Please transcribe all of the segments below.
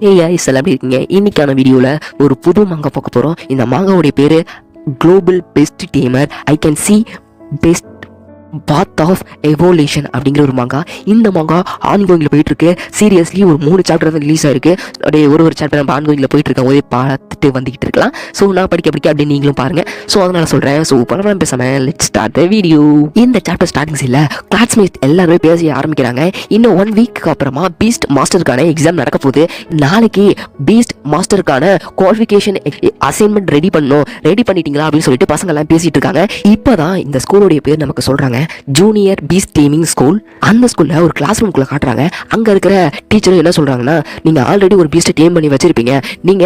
guys, எல்லாம் எப்படி இருக்கீங்க? இன்னைக்கான வீடியோல ஒரு புது மாங்கா பார்க்க போறோம். இந்த மாங்காவுடைய பேரு global best tamer I can see best path of evolution அப்படிங்கிற ஒரு மாங்கா. இந்த மாங்கா ஆன்கோயிங்கில் போயிட்டு இருக்கு. சீரியஸ்லி ஒரு 3 சாப்டர் தான் ரிலீஸ் ஆயிருக்கு. அப்படியே ஒரு சாப்டர் நம்ம ஆன்கோயிங்கில் போயிட்டு இருக்கோம், ஒரே பார்த்துட்டு வந்துகிட்டு இருக்கலாம். ஸோ நான் படிக்க அப்படி நீங்களும் பாருங்க. ஸோ அதனால சொல்றேன். ஸோ பரவாயில்ல பேசாம லெட்ஸ் ஸ்டார்ட் த வீடியோ. இந்த சாப்டர் ஸ்டார்டிங்ஸ் இல்ல கிளாஸ்மேட் எல்லாருமே பேச ஆரம்பிக்கிறாங்க. இன்னும் 1 வீக்கு அப்புறமா பீஸ்ட் மாஸ்டருக்கான எக்ஸாம் நடக்க போகுது. நாளைக்கு பீஸ்ட் மாஸ்டருக்கான குவாலிஃபிகேஷன் அசைன்மெண்ட் ரெடி பண்ணிட்டீங்களா அப்படின்னு சொல்லிட்டு பசங்க எல்லாம் பேசிட்டு இருக்காங்க. இப்பதான் இந்த ஸ்கூலுடைய பேர் நமக்கு சொல்றாங்க, ஜூனியர் பீஸ்ட் டீமிங் ஸ்கூல். அந்த ஸ்கூல்ல ஒரு கிளாஸ் ரூம்குள்ள காட்டுறாங்க. அங்க இருக்கிற டீச்சர் என்ன சொல்றாங்கன்னா, நீங்க ஆல்ரெடி ஒரு பீஸ்ட் டீம் பண்ணி வச்சிருப்பீங்க, நீங்க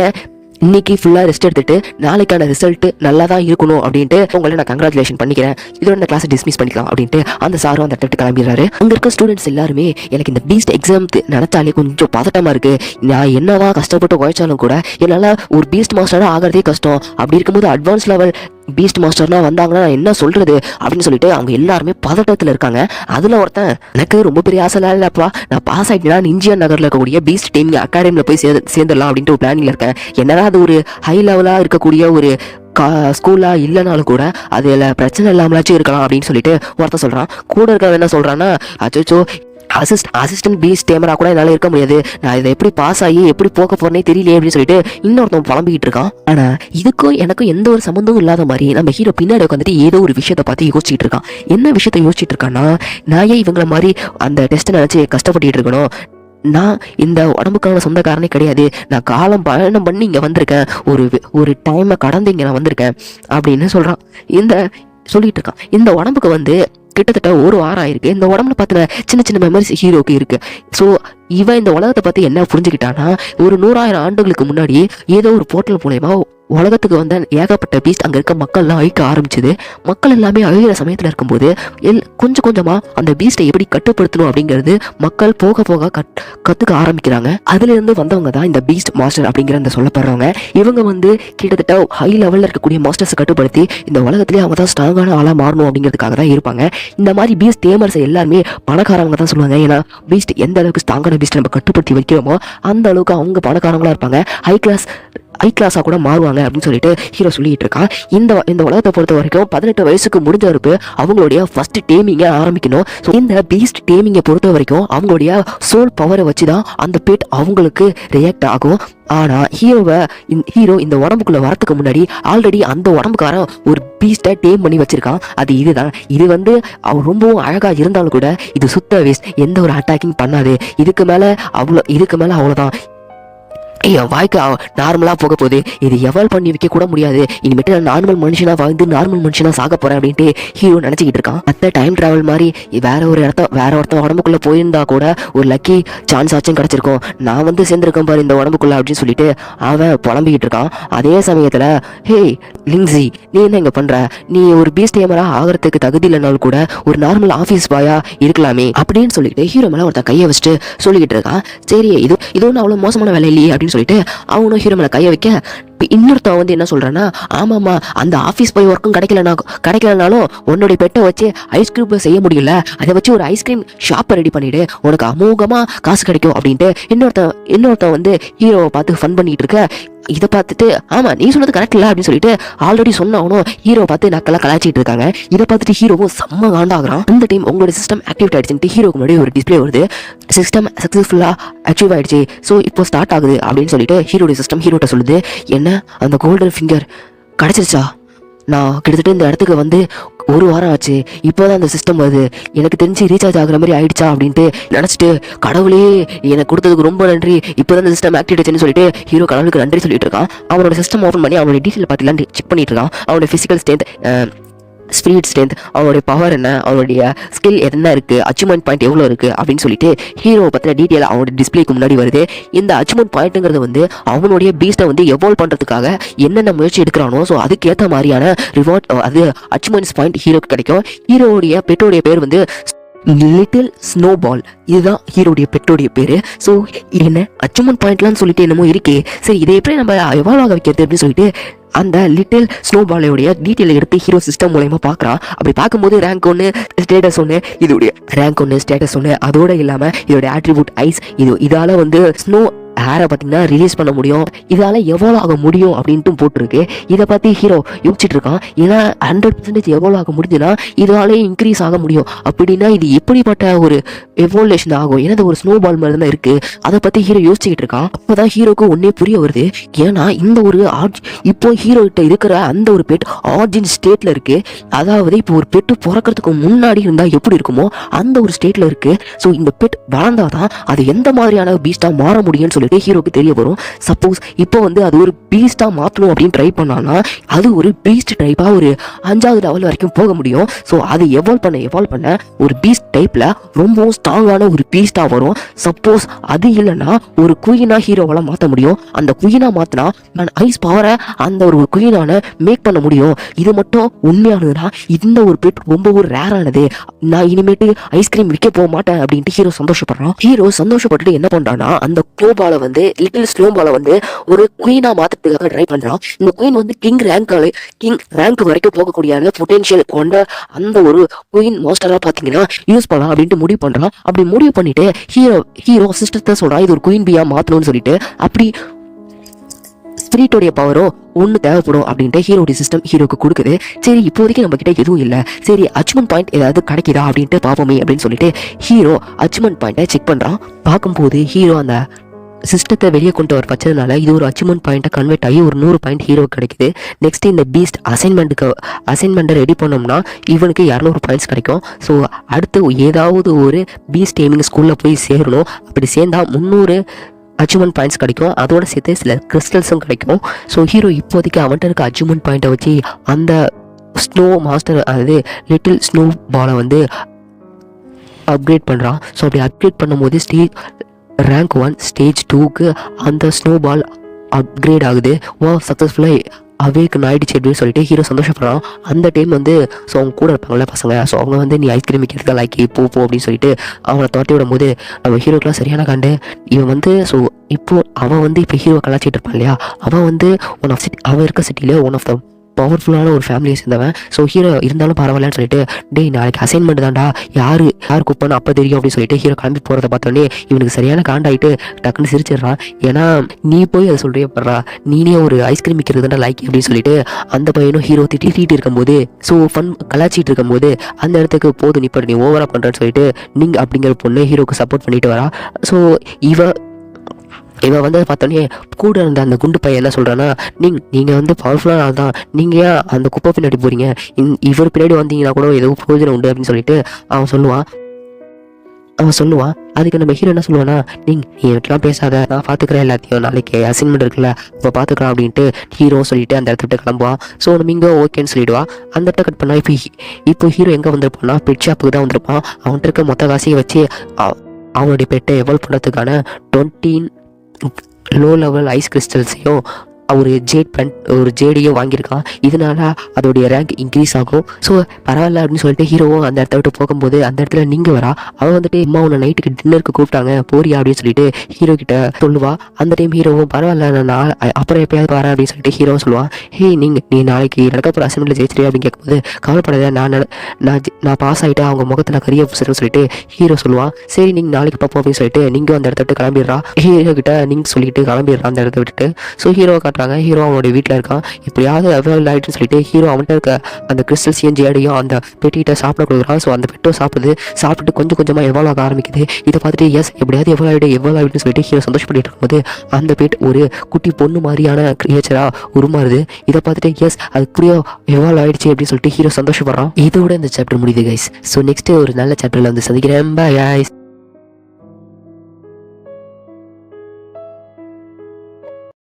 இன்னைக்கு ஃபுல்லாக ரெஸ்ட் எடுத்துட்டு நாளைக்கான ரிசல்ட் நல்லா தான் இருக்கணும் அப்படின்ட்டு உங்களை நான் கங்க்ராச்சுலேஷன் பண்ணிக்கிறேன், இதோட இந்த கிளாஸை டிஸ்மிஸ் பண்ணிக்கலாம் அப்படின்ட்டு அந்த சாரும் அந்த இடத்துக்கு கிளம்பிடுறாரு. அங்கே இருக்க ஸ்டூடெண்ட்ஸ் எல்லாருமே எனக்கு இந்த பீஸ்ட் எக்ஸாம் நினைச்சாலே கொஞ்சம் பதட்டமாக இருக்கு, நான் என்னதான் கஷ்டப்பட்டு உழைச்சாலும் கூட என்னால் ஒரு பீஸ்ட் மாஸ்டராக ஆகிறதே கஷ்டம், அப்படி இருக்கும்போது அட்வான்ஸ் லெவல் பீஸ்ட் மாஸ்டர்னா வந்தாங்கன்னா நான் என்ன சொல்றது அப்படின்னு சொல்லிட்டு அவங்க எல்லாருமே பதட்டத்தில் இருக்காங்க. அதுல ஒருத்தன், எனக்கு ரொம்ப பெரிய ஆசை இல்லப்பா, நான் பாஸ் ஆகிட்டேன்னா நிஞ்சியா நகர்ல இருக்கக்கூடிய பீஸ்ட் டீம் அகாடமியில் போய் சேர்ந்துடலாம் அப்படின்ட்டு ஒரு பிளானிங்ல இருக்கேன். என்னடா அது ஒரு ஹை லெவலா இருக்கக்கூடிய ஒரு ஸ்கூலா இல்லைனாலும் கூட அதுல பிரச்சனை இல்லாமலாச்சும் இருக்கலாம் அப்படின்னு சொல்லிட்டு ஒருத்தன் சொல்றான். கூட இருக்கவன் என்ன சொல்றான்னா, அச்சோ அசிஸ்டன்ட் பீஸ்ட் டேமரா கூட என்னால் இருக்க முடியாது, நான் இதை எப்படி பாஸ் ஆகி எப்படி போக போறேனே தெரியலையே அப்படின்னு சொல்லிட்டு இன்னொருத்தன் புலம்பிக்கிட்டு இருக்கான். ஆனா இதுக்கும் எனக்கும் எந்த ஒரு சம்பந்தமும் இல்லாத மாதிரி நம்ம ஹீரோ பின்னாடி உட்காந்துட்டு ஏதோ ஒரு விஷயத்தை பார்த்து யோசிச்சுட்டு இருக்கான். என்ன விஷயத்த யோசிச்சுட்டு இருக்கான்னா, நான் ஏன் இவங்கள மாதிரி அந்த டெஸ்ட்டை நினைச்சு கஷ்டப்பட்டு இருக்கணும், நான் இந்த உடம்புக்கான சொந்தக்காரனே கிடையாது, நான் காலம் பயணம் பண்ணி இங்கே வந்திருக்கேன், ஒரு டைமை கடந்து இங்கே நான் வந்திருக்கேன் அப்படின்னு சொல்கிறான். சொல்லிட்டு இருக்கான். இந்த உடம்புக்கு வந்து கிட்டத்தட்ட 1 வாரம் ஆயிருக்கு. இந்த உடம்புல பார்த்தின சின்ன சின்ன மெமரிஸ் ஹீரோக்கு இருக்கு. ஸோ இவன் இந்த உலகத்தை பற்றி என்ன புரிஞ்சுக்கிட்டான்னா, ஒரு 100,000 ஆண்டுகளுக்கு முன்னாடி ஏதோ ஒரு போர்ட்டல் மூலயமா உலகத்துக்கு வந்த ஏகப்பட்ட பீஸ்ட் அங்கே இருக்க மக்கள்லாம் அழிக்க ஆரம்பிச்சுது. மக்கள் எல்லாமே அழிகிற சமயத்தில் இருக்கும்போது கொஞ்சம் கொஞ்சமாக அந்த பீஸ்ட்டை எப்படி கட்டுப்படுத்தணும் அப்படிங்கிறது மக்கள் போக போக கற்றுக்க ஆரம்பிக்கிறாங்க. அதுலேருந்து வந்தவங்க தான் இந்த பீஸ்ட் மாஸ்டர் அப்படிங்கிற அந்த சொல்லப்படுறவங்க. இவங்க வந்து கிட்டத்தட்ட ஹை லெவலில் இருக்கக்கூடிய மாஸ்டர்ஸை கட்டுப்படுத்தி இந்த உலகத்திலே அவங்க தான் ஸ்ட்ராங்கான ஆளாக மாறணும் அப்படிங்கிறதுக்காக தான் இருப்பாங்க. இந்த மாதிரி பீஸ்ட் டேமர்ஸை எல்லாருமே பணக்காரவங்க தான் சொல்லுவாங்க. ஏன்னா பீஸ்ட் எந்த அளவுக்கு ஸ்ட்ராங்கான பீஸ்ட் நம்ம கட்டுப்படுத்தி வைக்கிறோமோ அந்த அளவுக்கு அவங்க பணக்காரங்களா இருப்பாங்க, ஹை கிளாஸாக கூட மாறுவாங்க அப்படின்னு சொல்லிட்டு ஹீரோ சொல்லிட்டு இருக்கான். இந்த உலகத்தை பொறுத்த வரைக்கும் 18 வயசுக்கு முடிஞ்சவருக்கு அவங்களுடைய ஃபர்ஸ்ட் டேமிங்கை ஆரம்பிக்கணும். ஸோ இந்த பீஸ்ட் டேமிங்கை பொறுத்த வரைக்கும் அவங்களுடைய சோல் பவரை வச்சு தான் அந்த பெட் அவங்களுக்கு ரியாக்ட் ஆகும். ஆனால் ஹீரோ இந்த உடம்புக்குள்ள வரத்துக்கு முன்னாடி ஆல்ரெடி அந்த உடம்புக்காரன் ஒரு பீஸ்ட்டை டேம் பண்ணி வச்சிருக்கான். அது இதுதான். இது வந்து அவர் ரொம்பவும் அழகாக இருந்தாலும் கூட இது சுத்த வேஸ்ட், எந்த ஒரு அட்டாக்கிங் பண்ணாது, இதுக்கு மேலே அவ்வளோதான், என் வாழ்க்கை நார்மலாக போக போகுது, இது எவால்வ் பண்ணி வைக்க கூட முடியாது, இனிமேட்டு நான் நார்மல் மனுஷனாக வாழ்ந்து நார்மல் மனுஷனாக சாக போகிறேன் அப்படின்ட்டு ஹீரோ நினச்சிக்கிட்டு இருக்கான். மற்ற டைம் ட்ராவல் மாதிரி வேற ஒருத்தன் உடம்புக்குள்ளே போயிருந்தா கூட ஒரு லக்கி சான்ஸ் ஆச்சும் கிடச்சிருக்கும், நான் வந்து சேர்ந்துருக்கேன் பாரு இந்த உடம்புக்குள்ளே அப்படின்னு சொல்லிட்டு அவன் புலம்பிக்கிட்டு இருக்கான். அதே சமயத்தில், ஹே லிங்ஸி, நீ என்ன இங்கே பண்ணுற, நீ ஒரு பீஸ்ட் டேமராக ஆகிறதுக்கு தகுதி இல்லைனாலும் கூட ஒரு நார்மல் ஆஃபீஸ் பாயா இருக்கலாமே அப்படின்னு சொல்லிட்டு ஹீரோ மேலே ஒருத்தன் கையை வச்சுட்டு சொல்லிக்கிட்டு இருக்கான். சரி, இது ஒன்றும் அவ்வளோ மோசமான வேலை இல்லையே அப்படின்னு சொல்லிட்டு அவனும் ஹீரோ மேல கையை வைக்க, இன்னொருத்தன் வந்து என்ன சொல்றான்னா, ஆமாமா அந்த ஆஃபீஸ் போய் ஒர்க்கும் கிடைக்கலனாலும் உன்னுடைய பெட்டை வச்சு ஐஸ்கிரீம் செய்ய முடியல, அதை வச்சு ஒரு ஐஸ்கிரீம் ஷாப்பை ரெடி பண்ணிட்டு உனக்கு அமோகமா காசு கிடைக்கும் அப்படின்ட்டு இன்னொருத்தன் வந்து ஹீரோவை பார்த்து ஃபன் பண்ணிட்டு இருக்க. இதை பார்த்துட்டு, ஆமா நீ சொன்னது கரெக்ட் இல்லை அப்படின்னு சொல்லிட்டு ஆல்ரெடி சொன்னவனும் ஹீரோ பார்த்து நக்கெல்லாம் கலாச்சிட்டு இருக்காங்க. இதை பார்த்துட்டு ஹீரோவும் செம்ம காண்டாகிறான். இந்த டைம் உங்களோட சிஸ்டம் ஆக்டிவேட் ஆயிடுச்சுட்டு ஹீரோக்கு முன்னாடி ஒரு டிஸ்பிளே வருது, சிஸ்டம் சக்ஸஸ்ஃபுல்லா அச்சீவ் ஆயிடுச்சு, ஸோ இப்போ ஸ்டார்ட் ஆகுது அப்படின்னு சொல்லிட்டு ஹீரோடைய சிஸ்டம் ஹீரோட்ட சொல்லுது. என்ன அந்த கோல்டன் ஃபிங்கர் கிடைச்சிருச்சா, நான் கிட்டத்தட்ட இந்த இடத்துக்கு வந்து 1 வாரம் ஆச்சு, இப்போதான் அந்த சிஸ்டம் வருது, எனக்கு தெரிஞ்சு ரீசார்ஜ் ஆகுற மாதிரி ஆயிடுச்சா அப்படின்ட்டு நினச்சிட்டு, கடவுளே எனக்கு கொடுத்ததுக்கு ரொம்ப நன்றி, இப்போதான் அந்த சிஸ்டம் ஆக்டிவேட் ஆச்சுன்னு சொல்லிட்டு ஹீரோ கடவுளுக்கு நன்றி சொல்லிட்டு இருக்கான். அவனோட சிஸ்டம் ஓப்பன் பண்ணி அவனோட டீட்டெயில் பார்த்துலாம் செக் பண்ணிட்டு இருக்கான். அவனோட ஃபிசிக்கல் ஸ்பிரிட் ஸ்ட்ரென்த், அவனுடைய பவர் என்ன, அவனுடைய ஸ்கில் என்ன இருக்கு, அச்சீவ்மெண்ட் பாயிண்ட் எவ்வளோ இருக்கு அப்படின்னு சொல்லிட்டு ஹீரோவை பற்றின டீட்டெயில் அவனோட டிஸ்பிளேக்கு முன்னாடி வருது. இந்த அச்சீவ்மெண்ட் பாயிண்ட்டுங்கிறது வந்து அவனுடைய பீஸ்ட்டை வந்து எவால்வ் பண்ணுறதுக்காக என்னென்ன முயற்சி எடுக்கிறானோ ஸோ அதுக்கேற்ற மாதிரியான ரிவார்ட், அது அச்சீவ்மெண்ட்ஸ் பாயிண்ட் ஹீரோக்கு கிடைக்கும். ஹீரோடைய பெட்டோடைய பேர் வந்து லிட்டில் ஸ்னோபால், இதுதான் ஹீரோடைய பெட்டோடைய பேரு. ஸோ என்ன அச்சீவ்மெண்ட் பாயிண்ட்லான்னு சொல்லிட்டு என்னமோ இருக்கே, சரி இதை எப்படி நம்ம எவால்வ் ஆக வைக்கிறது அப்படின்னு சொல்லிட்டு அந்த லிட்டில் ஸ்னோபாலோடைய டீட்டெயில் எடுத்து ஹீரோ சிஸ்டம் மூலயமா பார்க்குறான். அப்படி பார்க்கும்போது ரேங்க் 1 ஸ்டேட்டஸ் 1, இதோடைய ரேங்க் 1 ஸ்டேட்டஸ் 1, அதோடு இல்லாமல் இதோடைய ஆட்ரிபியூட் ஐஸ், இதால் வந்து ஸ்னோ ஹேரை பார்த்தீங்கன்னா ரிலீஸ் பண்ண முடியும், இதால் எவ்வளோ ஆக முடியும் அப்படின்ட்டு போட்டிருக்கு. இதை பற்றி ஹீரோ யோசிச்சுட்டு இருக்கான். ஏன்னா 100% எவ்வளோ ஆக முடிஞ்சுன்னா இதாலே இன்க்ரீஸ் ஆக முடியும். அப்படின்னா இது எப்படிப்பட்ட ஒரு எவோலேஷன் ஆகும், ஏன்னா ஒரு ஸ்னோ பால் மாதிரி தான் இருக்குது. அதை பற்றி ஹீரோ யோசிச்சுக்கிட்டு இருக்கான். அப்போ தான் ஹீரோக்கு ஒன்றே புரிய வருது. ஏன்னா இந்த ஒரு இப்போ ஹீரோ கிட்ட இருக்கிற அந்த ஒரு பெட் ஆர்ஜின் ஸ்டேட்டில் இருக்குது. அதாவது இப்போ ஒரு பெட்டு பிறக்கிறதுக்கு முன்னாடி இருந்தால் எப்படி இருக்குமோ அந்த ஒரு ஸ்டேட்டில் இருக்குது. ஸோ இந்த பெட் வளர்ந்தாதான் அது எந்த மாதிரியான பீஸ்டாக மாற முடியும்னு சொல்லிட்டு ஹீரோக்கு தெரிய வரும். சப்போஸ் இப்போ அது ஒரு பீஸ்டாக மாற்றணும் அப்படின்னு ட்ரை பண்ணான்னா அது ஒரு பீஸ்ட் டைப்பாக ஒரு 5வது லெவல் வரைக்கும் போக முடியும். ஸோ அது எவால்வ் பண்ண ஒரு பீஸ்ட் டைப்பில் ரொம்பவும் ஸ்ட்ராங்கான ஒரு பீஸ்டாக வரும். சப்போஸ் அது இல்லைன்னா ஒரு குயினாக ஹீரோவால் மாற்ற முடியும். அந்த குயினாக மாற்றினா ஐஸ் பவரை அந்த ஒரு குயினான மேக் பண்ண முடியும். இது மட்டும் உண்மையானதுன்னா இந்த ஒரு பெட் ரொம்ப ஒரு ரேரானது, நான் இனிமேட்டு ஐஸ்கிரீம் விற்க போக மாட்டேன் அப்படின்ட்டு ஹீரோ சந்தோஷப்படுறான். ஹீரோ சந்தோஷப்பட்டுட்டு என்ன பண்றான்னா அந்த ஸ்னோபாலை லிட்டில் ஸ்னோபாலை ஒரு குயினா மாத்துறதுக்காக ட்ரை பண்றான். இந்த குயின் கிங் ரேங்க் வரைக்கும் போகக்கூடிய பொட்டென்ஷியல் கொண்ட அந்த ஒரு குயின் மாஸ்டரா பாத்தீங்கன்னா யூஸ் பண்ணலாம் அப்படின்ட்டு முடிவு பண்றான். அப்படி முடிவு பண்ணிட்டு ஹீரோ சிஸ்டத்தை சொல்றான் இது ஒரு குயின் பியா மாத்தணும்னு சொல்லிட்டு. அப்படி ஸ்பிரிட்டோடைய பவரோ ஒன்று தேவைப்படும் அப்படின்ட்டு ஹீரோடைய சிஸ்டம் ஹீரோக்கு கொடுக்குது. சரி இப்போதைக்கு நம்ம கிட்ட எதுவும் இல்லை, சரி அச்சீவ்மெண்ட் பாயிண்ட் ஏதாவது கிடைக்குதா அப்படின்ட்டு பார்ப்போமே அப்படின்னு சொல்லிட்டு ஹீரோ அச்சீவ்மெண்ட் பாயிண்ட்டை செக் பண்ணுறான். பார்க்கும்போது ஹீரோ அந்த சிஸ்டத்தை வெளியே கொண்டு வர வச்சதுனால இது ஒரு அச்சீவ்மெண்ட் பாயிண்ட்டை கன்வெர்ட் ஆகி ஒரு 100 பாயிண்ட் ஹீரோ கிடைக்குது. நெக்ஸ்ட் இந்த பீஸ்ட் அசைன்மெண்ட்டை ரெடி பண்ணோம்னா இவனுக்கு 200 பாயிண்ட்ஸ் கிடைக்கும். ஸோ அடுத்து ஏதாவது ஒரு பீஸ்ட் எய்மிங் ஸ்கூலில் போய் சேரணும். அப்படி சேர்ந்தா 300 அச்சீவ்மெண்ட் பாயிண்ட்ஸ் கிடைக்கும். அதோட சேர்த்து சில கிறிஸ்டல்ஸும் கிடைக்கும். ஸோ ஹீரோ இப்போதைக்கு அவன்கிட்ட இருக்க அச்சீவ்மெண்ட் பாயிண்ட்டை வச்சு அந்த ஸ்னோ மாஸ்டர் அதாவது லிட்டில் ஸ்னோ பாலை அப்கிரேட் பண்ணுறான். ஸோ அப்படி அப்கிரேட் பண்ணும்போது ரேங்க் 1 ஸ்டேஜ் 2க்கு அந்த ஸ்னோ பால் அப்கிரேட் ஆகுது. சக்ஸஸ்ஃபுல்லாக அவேக்கன் ஆகிடுச்சு அப்படின்னு சொல்லிட்டு ஹீரோ சந்தோஷப்படுறான். அந்த டைம் ஸோ அவங்க கூட இருப்பாங்களே பசங்க, ஸோ அவங்க நீ ஐஸ்கிரீம் விற்கிறதுக்கு லைக் போ அப்படின்னு சொல்லிட்டு அவனை தோட்டி விடும் போது நம்ம ஹீரோக்கெலாம் சரியான காண்டு. இவன் ஸோ இப்போது அவன் இப்போ ஹீரோ கலாச்சிட்டு இருப்பான் இல்லையா, அவன் அவன் இருக்க சிட்டியில் ஒன் ஆஃப் த பவர்ஃபுல்லான ஒரு ஃபேமிலியை சேர்ந்தவன். ஸோ ஹீரோ இருந்தாலும் பரவாயில்லன்னு சொல்லிட்டு டேய் நாளைக்கு அசைன்மெண்ட் தான்டா, யார் கூப்பிடணும் அப்போ தெரியும் அப்படின்னு சொல்லிட்டு ஹீரோ கிளம்பி போகிறத பார்த்தோன்னே இவனுக்கு சரியான காண்டாயிட்டு டக்குன்னு சிரிச்சிடுறான். ஏன்னா நீ போய் அதை சொல்கிறிய படுறா, நீனே ஒரு ஐஸ்கிரீம் விற்கிறது தான்டா லைக் அப்படின்னு சொல்லிட்டு அந்த பையனும் ஹீரோ திட்டிகிட்டு இருக்கும்போது ஸோ ஃபன் கலாச்சிட்டு இருக்கும்போது அந்த இடத்துக்கு போது நீ ஓவரா பண்ணுறேன்னு சொல்லிட்டு நீங்கள் அப்படிங்கிற பொண்ணு ஹீரோக்கு சப்போர்ட் பண்ணிட்டு வரா. ஸோ இவன் பார்த்தோன்னே கூட இருந்த அந்த குண்டு பையன் என்ன சொல்கிறான்னா நீங்கள் பவர்ஃபுல்லான ஆள் தான், நீங்கள் ஏன் அந்த குப்பை பின்னாடி போகிறீங்க, இவர் பின்னாடி வந்தீங்கன்னா கூட ஏதோ பிரயோஜனம் உண்டு அப்படின்னு சொல்லிட்டு அவன் சொல்லுவான். அதுக்கு நம்ம ஹீரோ என்ன சொல்லுவானா, நீ என்கிட்டலாம் பேசாத, நான் பார்த்துக்கிறேன் எல்லாத்தையும், நாளைக்கு அசைன்மெண்ட் இருக்குல்ல இப்போ பார்த்துக்கலாம் அப்படின்ட்டு ஹீரோ சொல்லிட்டு அந்த இடத்துல கிளம்புவான். ஸோ நம்ம இங்கே ஓகேன்னு சொல்லிடுவா. அந்த இடத்த கட் பண்ணால் இப்போ ஹீரோ எங்கே வந்திருப்பான்னா பெட் ஷாப்புக்கு தான் வந்திருப்பான். அவன்கிட்ட இருக்க மொத்த காசையை வச்சு அவனுடைய பெட்டை எவால்வ் பண்ணுறதுக்கான 20 லோ லெவல் ஐஸ் கிறிஸ்டல்ஸையும் ஒரு ஜேடியும் வாங்கியிருக்கான். இதனால அதோடைய ரேங்க் இன்க்ரீஸ் ஆகும். ஸோ பரவாயில்ல அப்படின்னு சொல்லிட்டு ஹீரோவும் அந்த இடத்த விட்டு போகும்போது அந்த இடத்துல நீங்கள் வரா. அவன் அம்மா உன்னை நைட்டுக்கு டின்னருக்கு கூப்பிட்டாங்க போறியா அப்படின்னு சொல்லிட்டு ஹீரோ கிட்ட சொல்லுவா. அந்த டைம் ஹீரோவும் பரவாயில்ல நான் அப்புறம் எப்பயாவது வரேன் அப்படின்னு சொல்லிட்டு ஹீரோவும் சொல்லுவான். நீ நாளைக்கு நடக்க போகிற அசைன்மெண்ட்டில் ஜெயிச்சிரியா அப்படின்னு கேட்கும்போது கவலைப்படாத நான் பாஸ் ஆகிட்டேன் அவங்க முகத்தில் கரிய பூசுறேன்னு சொல்லிட்டு ஹீரோ சொல்லுவான். சரி நீங்கள் நாளைக்கு பார்ப்போம் அப்படின்னு சொல்லிட்டு நீங்கள் அந்த இடத்த விட்டு கிளம்பிடுறா. ஹீரோ கிட்ட நீங்கள் சொல்லிட்டு கிளம்பிடுறான் அந்த இடத்த விட்டுட்டு. ஸோ ஹீரோ ஹீரோ அவனுடைய வீட்டில் இருக்கான். எப்படியாவது அவைலபிள் ஆகிட்டுன்னு சொல்லிட்டு ஹீரோ அவன்கிட்ட இருக்க அந்த கிறிஸ்டல்ஸையும் ஜேடியும் அந்த பெட்டிகிட்ட சாப்பிட கொடுக்குறான். ஸோ அந்த பெட்டும் சாப்பிட்டு கொஞ்சமாக எவ்வளோ ஆக ஆரம்பிக்குது. இதை பார்த்துட்டு எப்படியாவது எவ்வளோ ஆகிடுன்னு சொல்லிட்டு ஹீரோ சந்தோஷப்பட்டு இருக்கும்போது அந்த பெட் ஒரு குட்டி பொண்ணு மாதிரியான கிரியேச்சராக உருமாறுது. இதை பார்த்துட்டு அது புரிய எவ்வளோ ஆயிடுச்சு அப்படின்னு சொல்லிட்டு ஹீரோ சந்தோஷப்படுறான். இதோட இந்த சாப்டர் முடியுது கைஸ். ஸோ நெக்ஸ்ட் ஒரு நல்ல சாப்டரில் சந்திக்கிறேன். Bye guys.